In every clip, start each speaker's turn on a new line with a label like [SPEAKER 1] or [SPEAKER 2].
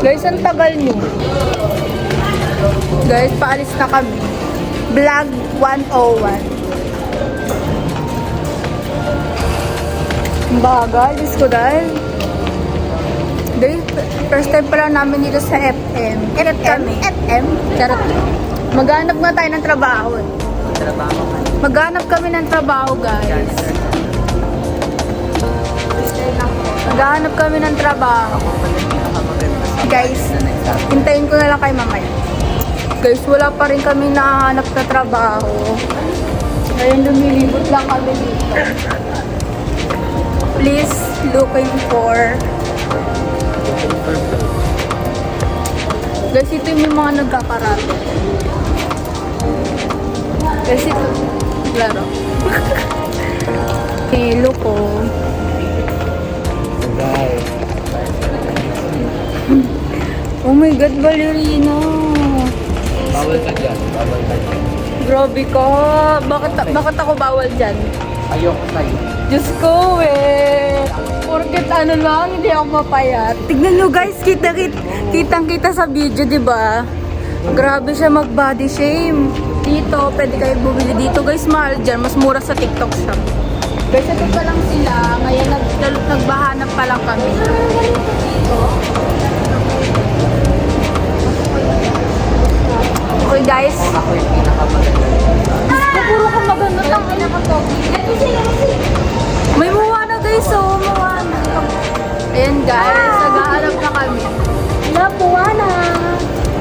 [SPEAKER 1] Guys, ang tagal nyo. Guys, paalis na kami. Vlog 101. Ang bagal, Diyos ko dahil. Guys, first time pa lang namin dito sa FM. Charot kami. FM? Charot. Maghanap nga tayo ng trabaho. Maghanap kami ng trabaho, guys. Maghanap kami ng trabaho. Guys, hintayin ko na lang kayo mamaya. Guys, wala pa rin kami nahanap na trabaho. Ngayon, lumilibot lang kami dito. Please, looking for... Guys, ito yung mga nagkakarate. Guys, ito. Klaro. Hello ko. Oh my God, ballerina.
[SPEAKER 2] Bawal ka dyan. Bawal ka dyan.
[SPEAKER 1] Grabe ka. Bakit ako bawal dyan?
[SPEAKER 2] Ayoko sa'yo.
[SPEAKER 1] Diyos ko, Porket ano lang, hindi ako mapayat. Tignan nyo guys, kitang-kita sa video, di ba? Grabe siya mag-body shame. Dito, pwede kayo bumili dito. Guys, mahal dyan. Mas mura sa TikTok shop. Guys, ito pa lang sila. Ngayon, nagbahanap pa lang kami. Okay guys.
[SPEAKER 2] Ako yung pinakamaganda.
[SPEAKER 1] Puro ka maganda lang. May Moana guys, oh. Moana. Ayan guys, naghahanap na kami. Love Moana.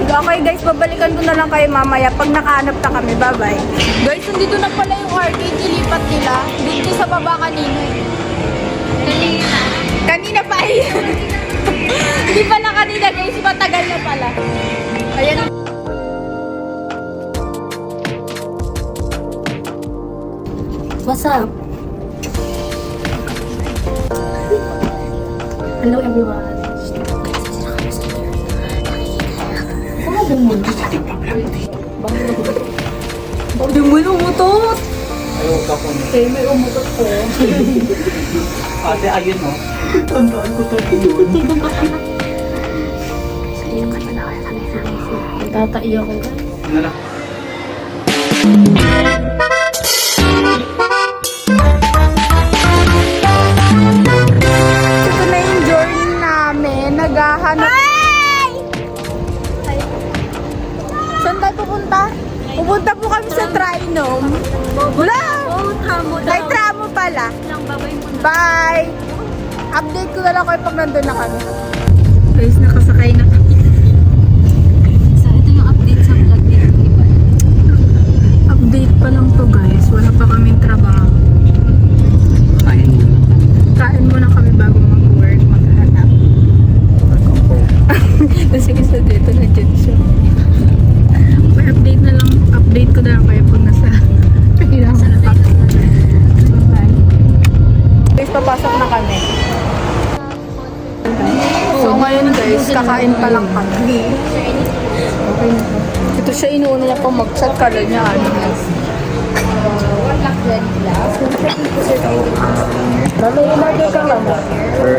[SPEAKER 1] Okay guys, babalikan ko na lang kayo mamaya pag nakahanap na kami. Bye-bye. Guys, nandito na pala yung arcade. Ilipat nila. Dito sa baba kanina. Kanina pa eh. Hindi pala kanina guys, matagal na pala. Ayan.
[SPEAKER 3] What's up? Hello everyone.
[SPEAKER 1] Hindi mo yung umutot.
[SPEAKER 2] Ayaw ka po.
[SPEAKER 1] Okay, may umutot ko.
[SPEAKER 2] Ate, ayun o. Tandaan ko tayo yun.
[SPEAKER 3] Tataiyak ko guys.
[SPEAKER 2] Ano na?
[SPEAKER 1] Ito na yung journey namin. Naghahanap. Saan tayo pupunta? Pupunta po kami sa Trinome. Wala! May tramo pala. Bye! Update ko na lang kayo pag nandun na kami. Guys, nakasakay na kami.
[SPEAKER 3] So, ito yung update sa vlog dito.
[SPEAKER 1] Update pa lang to guys. Wala pa kaming trabaho.
[SPEAKER 2] Kain mo.
[SPEAKER 1] Kain muna kami bago mag-work, maghanap. Kasi isa dito na dyan siya. May update na lang. Update ko na lang kayo pag nasa guys, papasok na kami. So ngayon guys, kakain pa lang kami. Ito siya, inuuna niya pang mag-chat. Kala niya ano guys.
[SPEAKER 2] We're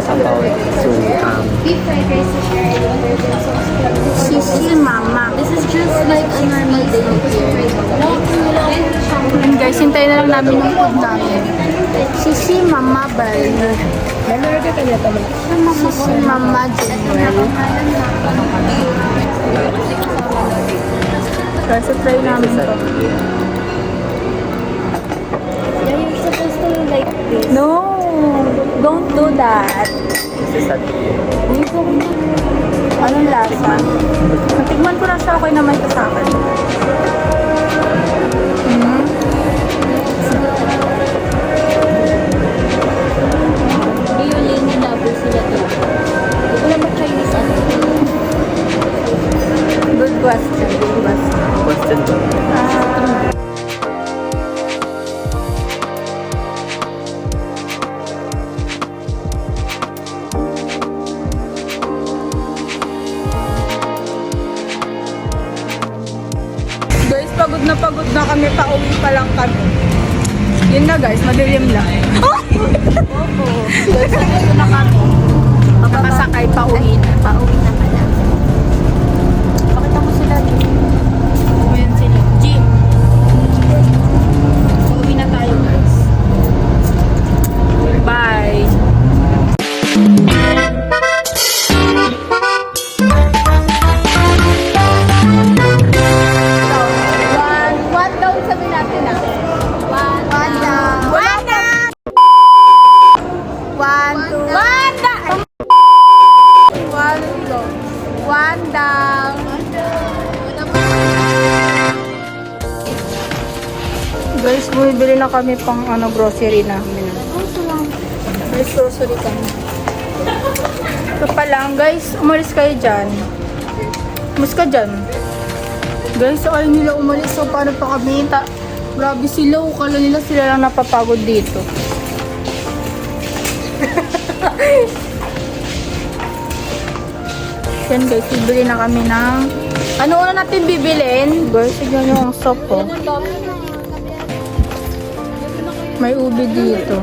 [SPEAKER 2] about to,
[SPEAKER 3] Beef fried rice to share.
[SPEAKER 1] Sisi mama.
[SPEAKER 3] This is just like a normal day here.
[SPEAKER 1] And guys, hintayin na lang namin yung food namin. Sisi mama bal. Sisi mama Jewel. Guys, try namin ito.
[SPEAKER 3] Yeah, you're supposed to like this.
[SPEAKER 1] No! Don't do that.
[SPEAKER 2] this is a
[SPEAKER 1] Anong lasa? Natigman ko na siya. Okay naman ito sa akin.
[SPEAKER 3] Violin nila po sila dito. Wala ba Chinese ano?
[SPEAKER 1] Good question. Good question.
[SPEAKER 2] question to.
[SPEAKER 1] Guys, pagod na kami. Pauwi pa lang kami. Yun na guys, madilim lang. Guys, nandito na kami. Nakasakay, pauwi na.
[SPEAKER 3] Pauwi na pala.
[SPEAKER 1] One down. Guys, bumibili na kami pang grocery namin. Guys, grocery kami. Ito pa lang, guys. Umalis kayo dyan. Umalis ka dyan. Guys, ayaw nila umalis. So, paano pa kami? Grabe sila. Kala nila sila lang napapagod dito. Yan guys, bibili na kami ng... Ano una natin bibilin? Guys, tignan nyo ang soap po. May ubi dito.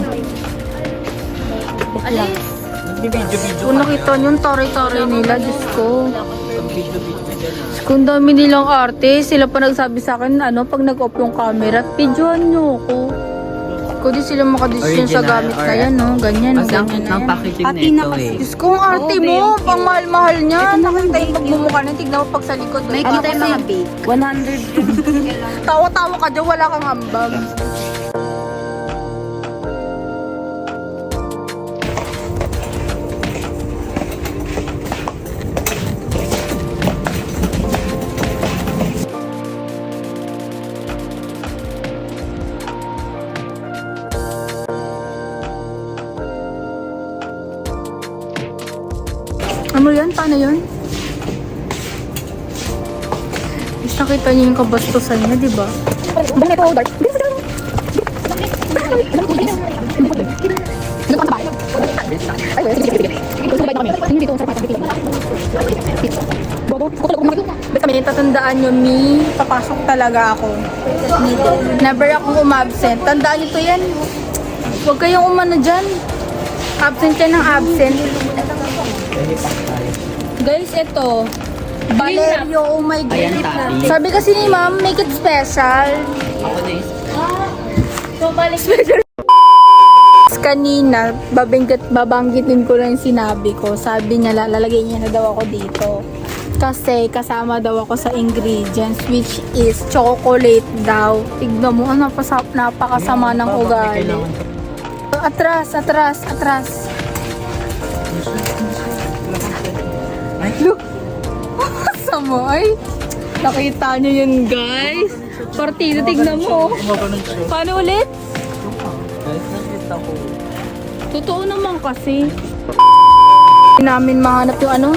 [SPEAKER 3] Alis.
[SPEAKER 2] Video-video
[SPEAKER 1] Kung nakita nyo yung tore-tore nila, Diyos ko.
[SPEAKER 2] Video-video dyan ah.
[SPEAKER 1] Kung dami nilang arte, sila pa nagsabi sa akin, pag nag-off yung camera, videoan nyo ko. Kung di sila makadesisyon sa gamit na yan, no? Ganyan,
[SPEAKER 2] Kasi ang
[SPEAKER 1] ganyan na yan.
[SPEAKER 2] packaging na ito eh.
[SPEAKER 1] Diyos ko, ang arte mo, pang mahal-mahal niya. Nakita yung pagmumukha na, tignan mo pag sa likod.
[SPEAKER 3] May kita yung mga bake. 100.
[SPEAKER 1] Tawa-tawa ka dyan, wala kang ambag. Ano yan? Paano yun? Mas nakita niyo yung kabastusan niya, di ba? Kami, tatandaan nyo, papasok talaga ako. Never akong umabsent. Tandaan nyo to yan. Huwag kayong umano dyan. Absent yan ng absent. Guys, ito. Valerio, oh my God.
[SPEAKER 2] Ayan, Tati.
[SPEAKER 1] Sabi kasi ni ma'am, make it special.
[SPEAKER 2] Ako na is.
[SPEAKER 1] So, balik special. Kanina, babanggitin ko lang yung sinabi ko. Sabi niya, lalagay niya na daw ako dito. Kasi kasama daw ako sa ingredients, which is chocolate daw. Tignan mo, napakasama ng ugali. Atras, atras, atras. Look! Sama ay! Nakita nyo yun, guys. Partido, tignan mo. Paano ulit?
[SPEAKER 2] Guys, nakita ko.
[SPEAKER 1] Totoo naman kasi. Namin mahanap yung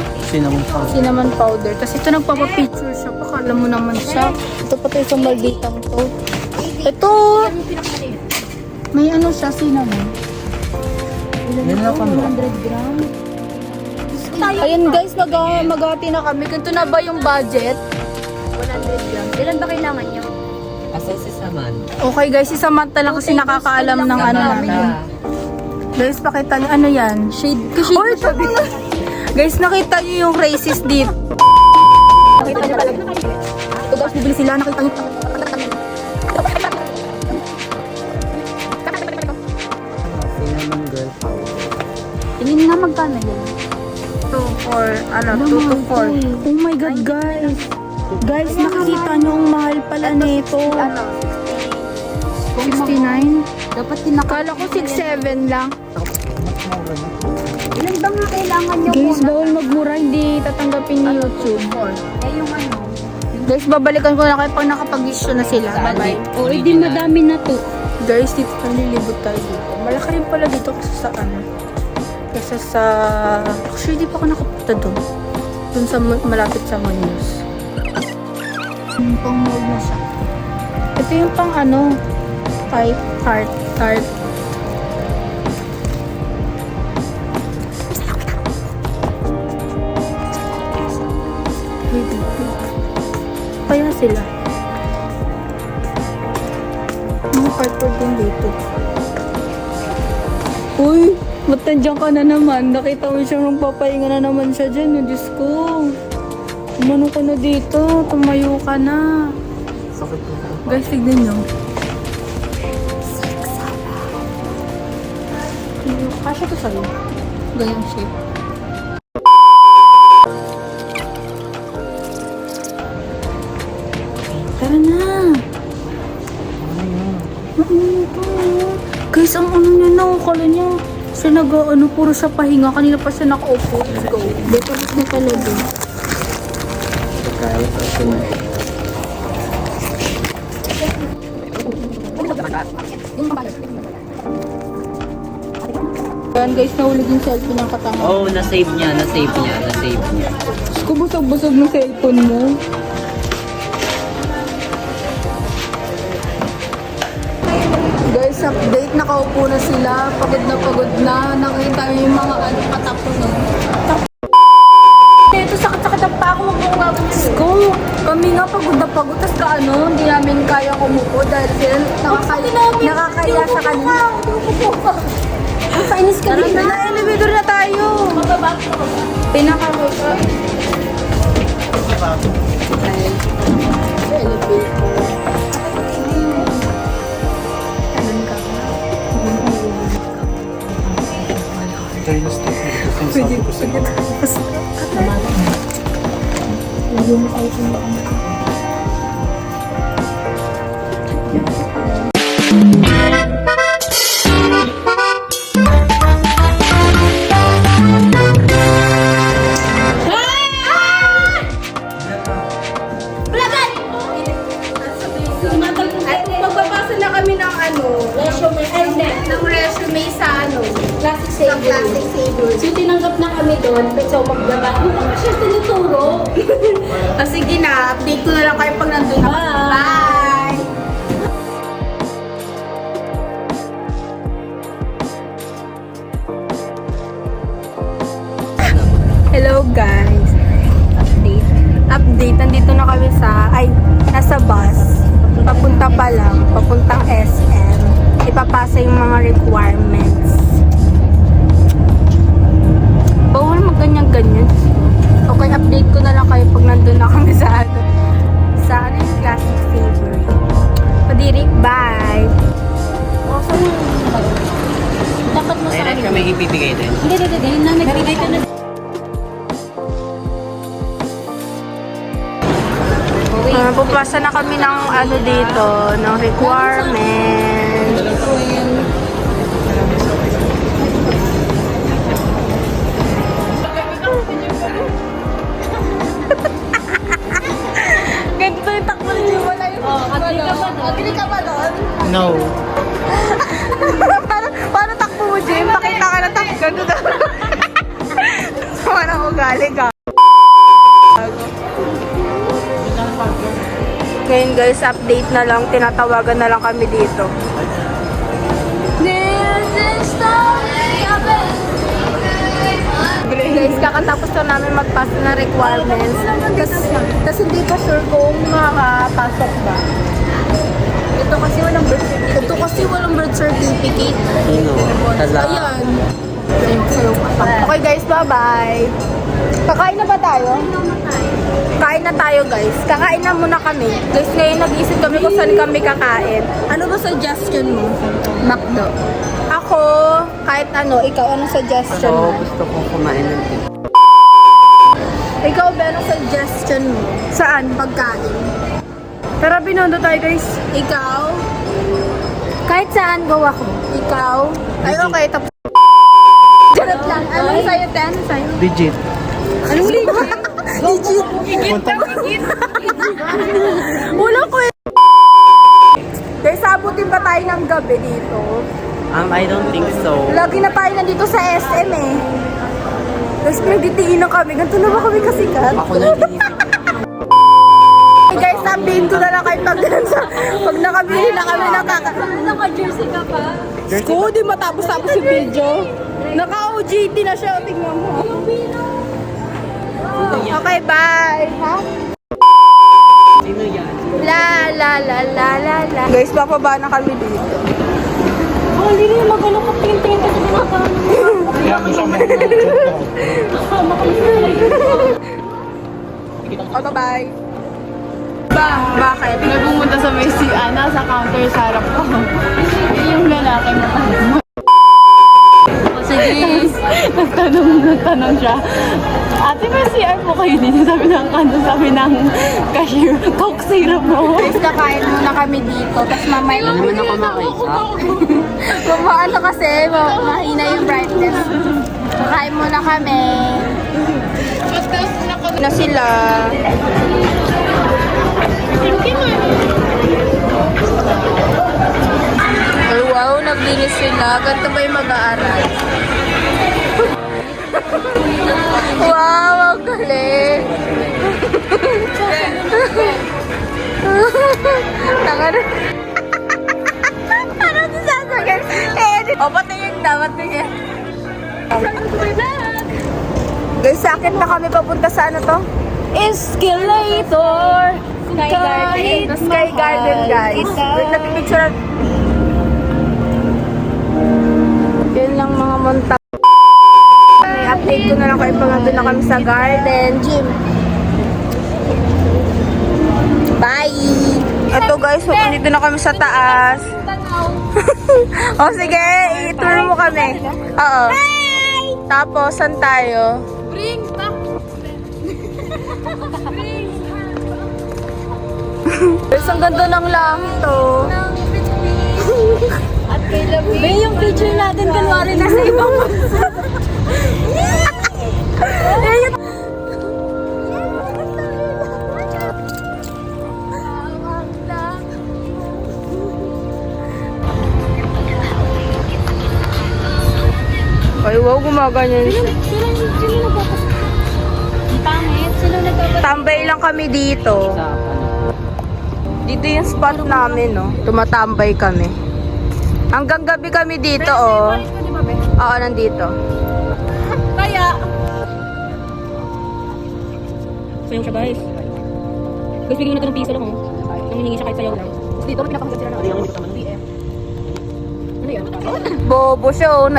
[SPEAKER 1] cinnamon powder. Tapos ito nagpapapicture siya. Pakala mo naman siya. Ito pa ito isang malditang to. Ito! May siya, cinnamon.
[SPEAKER 2] Yan lang kami.
[SPEAKER 1] 100 grams. Ayun guys, mag-hati na kami. Ganito na ba yung budget?
[SPEAKER 3] 100 grams. Ilan ba kailangan niyo?
[SPEAKER 2] Asa si Saman?
[SPEAKER 1] Okay guys, si Samantha lang kasi nakakaalam ng namin. Guys, pakita niyo ano yan? Shade. Guys, nakita niyo yung racist dip. Nakita niyo talaga. Ito guys, bibili sila. Nakita niyo.
[SPEAKER 2] Cinnamon girl power.
[SPEAKER 3] Tingin nga magkano yan?
[SPEAKER 1] 2 to 4. Oh my God, guys. Guys, nakikita niyo ang mahal pala nito. 69?
[SPEAKER 3] Dapat
[SPEAKER 1] Kala ko 6-7 lang.
[SPEAKER 3] Ilan ba nga kailangan niyo
[SPEAKER 1] Guys, bawal magmura, hindi tatanggapin ni YouTube.
[SPEAKER 3] Eh yung
[SPEAKER 1] Guys, babalikan ko na kayo pag nakapag-issue na sila. Bye-bye.
[SPEAKER 3] O, hindi madami na to.
[SPEAKER 1] Guys, dito nalilibot tayo dito. Malaki rin pala dito kasi sa Kasi sa... Actually, di pa ako nakapunta doon. Doon sa malapit sa Muñoz. Pang mold na siya. Ito yung pang tart. Kaya sila. Mga cardboard din dito. Uy! Ba't nandiyan ka na naman? Nakita mo siya nung papahinga na naman siya dyan. Oh, Diyos ko. Umano ka na dito. Tumayo ka na.
[SPEAKER 2] Sakit ko.
[SPEAKER 1] Guys, tignan nyo. Kasya to sa'yo. Ganyang shape. Tara na. Guys, ang niya na. Kala niya. Siya puro siya pahinga. Kanina pa siya nakaupo. Let's go. Dito na talaga.
[SPEAKER 2] Kahit ako na.
[SPEAKER 1] Yan guys, nahulog yung cellphone ng katanga.
[SPEAKER 2] Oo, na-save niya.
[SPEAKER 1] Kubusog-busog ng cellphone mo. Guys, update. Nakaupo na sila. Pagod na. Nakita yung mga katapos na. Ito, sakit-sakit ang pa ako. Mag-uungawin sa school. Kami nga pagod na pagod. Tapos kaano, hindi namin kaya kumupo dahil sila nakakaya sa kanila. Kainis ka rin na. Elevator na tayo. Pinaka-rupa. Magbabasa na kami ng resume sa Classic Savior.
[SPEAKER 3] So, tinanggap na kami doon. So, magbaba. Ano ba siya tinuturo?
[SPEAKER 1] Sige na, update ko na lang kayo pag nandun na. Bye! Hello guys. Update. Nandito na kami nasa bus. Papunta pa lang. Papuntang SM. Ipapasa yung mga requirements. Bawal magganyan-ganyan. Okay, update ko na lang kayo pag nandun na kami sa yung Classic Favorite. Padirik, bye!
[SPEAKER 3] Dapat mo sa
[SPEAKER 2] Meron kami ibibigay din.
[SPEAKER 3] Hindi. Nagbigay ka na.
[SPEAKER 1] Pupasa na kami ng dito, ng requirements. Ganito yung takbo niyo, wala yung agree ka ba doon?
[SPEAKER 2] No.
[SPEAKER 1] Paano takbo mo, Jim? Pakita ka na takbo. Ganito daw. Parang ugali ka. Ngayon guys, update na lang. Tinatawagan na lang kami dito. Guys, kakatapos na namin magpass na requirements. Tapos hindi pa sure kung makakapasok ba. Ito kasi walang birth certificate. Ayan. Okay guys, bye-bye. Kakain na ba tayo? Kain na tayo guys. Kakain na muna kami. Guys, ngayon nag-iisip kami kung saan kami kakain. Ano ba suggestion mo? McDo. Ako, kahit ano, ikaw, anong suggestion mo?
[SPEAKER 2] Gusto kong kumain ng pizza.
[SPEAKER 1] Ikaw ba, anong suggestion mo? Saan? Pagkain? Tara, Binondo tayo guys. Ikaw? Kahit saan, go ako. Ikaw? Ay, okay, tapos. Charot lang. Anong sa'yo, Ten? Anong sa'yo?
[SPEAKER 2] Legit.
[SPEAKER 1] Anong legit? Legit. Legit. Wala ko eh. Guys, abutin ba tayo ng gabi dito?
[SPEAKER 2] I don't think so.
[SPEAKER 1] Lagi na tayo nandito sa SM eh. Tapos nagditiin na kami. Ganito na ba kami kasikat?
[SPEAKER 2] Ako nag-iisip.
[SPEAKER 1] Hey guys, sabihin ko na lang kayo pag nakabili na kami
[SPEAKER 3] Naka-jersey ka pa.
[SPEAKER 1] Ko, di matapos-tapos yung video. Naka-OJT na siya. Tingnan mo. Okay, bye. Ha?
[SPEAKER 2] Sino yan?
[SPEAKER 1] La. Guys, papaba na kami dito.
[SPEAKER 3] Oh, hindi rin magano ka tingin-tingin ka sa pinakaano mo.
[SPEAKER 2] Kaya mo siya
[SPEAKER 1] Okay, bye. Bakit?
[SPEAKER 4] May pumunta sa may si Ana sa counter sa harap ko. Yung lalaki mo.
[SPEAKER 3] Sige.
[SPEAKER 4] Nagtanong siya. Ate, may CR po kayo dito. Sabi ng cashier, Coke syrup mo.
[SPEAKER 1] Guys, kakain muna kami dito. Tapos mamay
[SPEAKER 2] Ano naman ako makaisa?
[SPEAKER 1] Ano kasi, mahina yung brightness. Kain muna kami. Na sila. Ay, wow, naglinis sila. Ganito ba yung mag-aaral? Wow, ang galing. Tangan. Ano si sasakin? O, patingin na, patingin. Guys, sakit na kami papunta sa ano to? Escalator! Sky Garden. Sky Garden, guys. Wait, napipicture. Yan lang mga monta. I-update ko na lang kayo pag nandun na kami sa garden. Gym. Bye! Ito guys, dito na kami sa taas. O sige, i-tour mo kami. Oo. Tapos, saan tayo?
[SPEAKER 3] Bring back.
[SPEAKER 1] Guys, ang ganda ng langit oh.
[SPEAKER 3] At kay Lamig.
[SPEAKER 1] May yung picture natin kunwari nasa ibang ay, wow, gumaganyan siya.
[SPEAKER 3] Sino nagpapasok? Ang pangit. Sino nagpapasok?
[SPEAKER 1] Tambay lang kami dito. Dito yung spot namin, no? Tumatambay kami. Hanggang gabi kami dito, oh. Oo, nandito.
[SPEAKER 3] Kaya.
[SPEAKER 4] So yun siya guys. Guys, bigyan natin ng piso lang oh. Nang hiningi siya kahit sayaw lang. Dito, pinapakagad sila na. Ano yan?
[SPEAKER 1] Bobo siya, oh.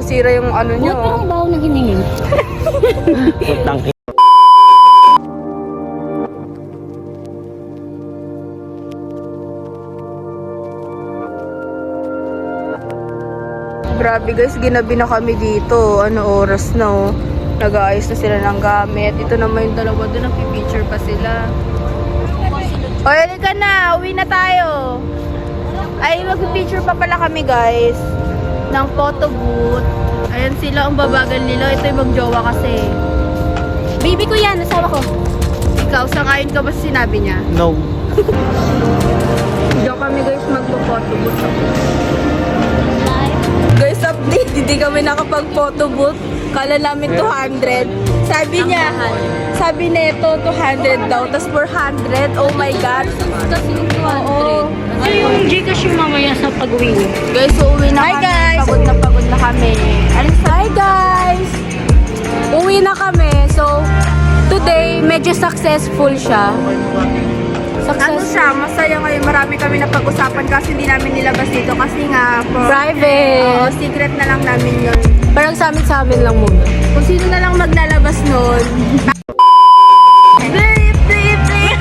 [SPEAKER 1] Sira yung ano niya,
[SPEAKER 3] Ba't
[SPEAKER 1] oh.
[SPEAKER 3] parang baho nang hiningi?
[SPEAKER 1] Grabe guys, ginabi na kami dito. Ano oras na, oh. Nag-aayos na sila ng gamit. Ito naman yung dalawa doon, nag-picture pa sila. O, halika na. Uwi na tayo. Ay, mag-picture pa pala kami guys. Ng photo booth. Ayan sila, ang babagal nila. Ito yung magjowa kasi.
[SPEAKER 3] Baby ko yan. Asawa ko.
[SPEAKER 1] Ikaw, sangayon ka ba sa sinabi niya?
[SPEAKER 2] No.
[SPEAKER 1] Diyan kami guys, magpo-photo booth. Guys, update. Hindi kami nakapag-photo booth. Kala namin 200. Sabi niya, sabi nito 200 daw. Tapos 400. Oh my God.
[SPEAKER 3] Kasi yung 200.
[SPEAKER 1] Oo.
[SPEAKER 3] Ano yung Gcash yung mamaya sa pag-uwi?
[SPEAKER 1] Guys, uuwi na
[SPEAKER 3] Hi,
[SPEAKER 1] kami.
[SPEAKER 3] guys.
[SPEAKER 1] Pagod na kami. Hi guys! Uwi na kami. So, today, medyo successful siya. Ano siya, masaya ngayon. Marami kami napag-usapan kasi hindi namin nilabas dito. Kasi nga,
[SPEAKER 3] Private.
[SPEAKER 1] Oo, secret na lang namin yun.
[SPEAKER 3] Parang sa amin lang muna.
[SPEAKER 1] Kung sino na lang maglalabas nun. Blip, blip, blip,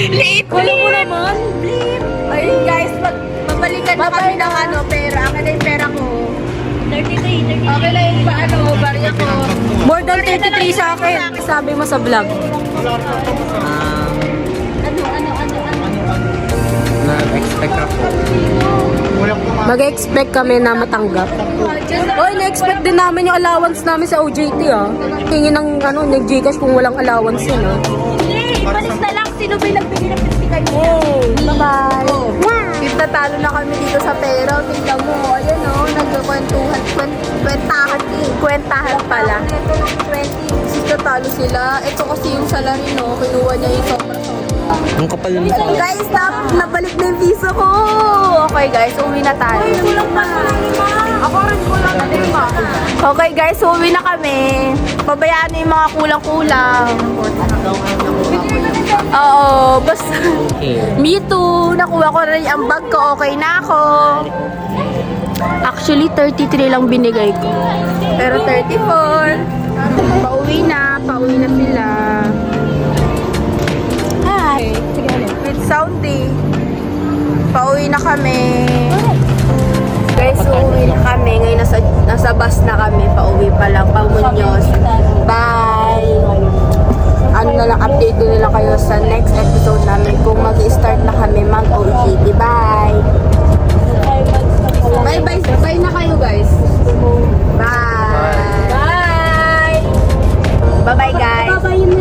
[SPEAKER 1] blip.
[SPEAKER 3] Wala mo naman.
[SPEAKER 1] Blip. Ayun guys, babalikan na kami ng ano, pera. Akin na yung pera ko.
[SPEAKER 3] 33.
[SPEAKER 1] Okay na yung paano, barya ko.
[SPEAKER 3] More than 33 sa akin. Sabi mo sa vlog.
[SPEAKER 2] Na-expect ako.
[SPEAKER 3] Mag-expect kami na matanggap. Oy, na-expect din namin yung allowance namin sa OJT ah. Tingin ng ng Gcash kung walang allowance yun ah.
[SPEAKER 1] Ipalis na lang, sino ba yung nagbigay ng 50 kayo?
[SPEAKER 3] Bye-bye.
[SPEAKER 1] Natalo na kami dito sa pera. Tingnan mo, ayan o, nagkakwentuhan, kwentahan pala. Ito lang 20. Sis, natalo sila. Ito kasi yung salary, no, kinuha niya yung sobra-sobra.
[SPEAKER 2] Ang kapal ng pa.
[SPEAKER 1] Guys, nabalik na yung piso ko. Okay guys, uwi na tayo. Kulang pa sa lima. Ako rin kulang na lima. Okay guys, uwi na kami. Babayaan na yung mga kulang-kulang. Oo, basta. Me too. Nakuha ko rin ang bag ko. Okay na ako. Actually, 33 lang binigay ko. Pero 34. Pauwi na sila. Hi. With Soundy. Pauwi na kami. Guys, uuwi na kami. Ngayon nasa bus na kami. Pauwi pa lang. Pamunyos. Bye! Ano na lang, update ko na lang kayo sa next episode namin kung mag-start na kami mag-OJT. Bye! Bye na kayo guys. Bye! Bye-bye guys.
[SPEAKER 3] Babayin